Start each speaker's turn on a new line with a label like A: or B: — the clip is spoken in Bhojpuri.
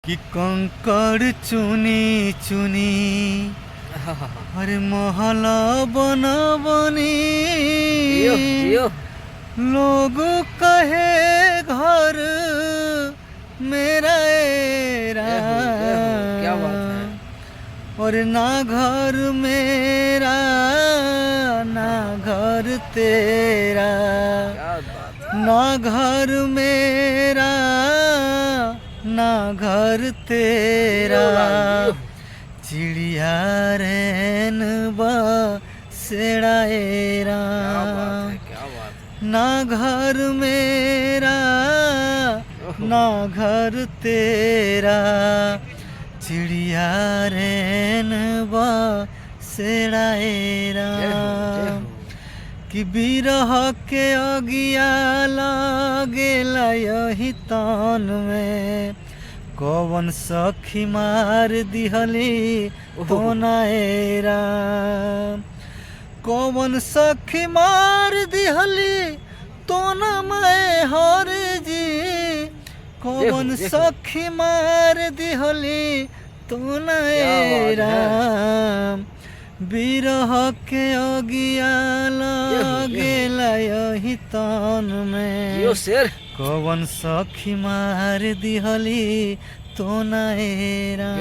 A: कि कंकड़ चुनी चुनी अरे महला बना बनी
B: जियो जियो
A: लोग कहे घर मेरा एरा
B: क्या बात है।
A: और ना घर मेरा ना घर तेरा
B: क्या बात है।
A: ना घर मेरा ना घर तेरा चिड़िया रैन बसेड़ाएरा
B: क्या बात है।
A: ना घर मेरा ना घर तेरा चिड़िया रैन बसेड़ाएरा कि बिरह के अगिया लागेला यही तन में कौन सखी मार दिहली तो नाएरा कौन सखी मार दिहली तो न मैं हर जी कौन सखी मार दिहली तो नाएरा बिरह के अगिया लागेला यही तन में
B: जियो शेर
A: कौन सखी मार दिहली तो नाएरा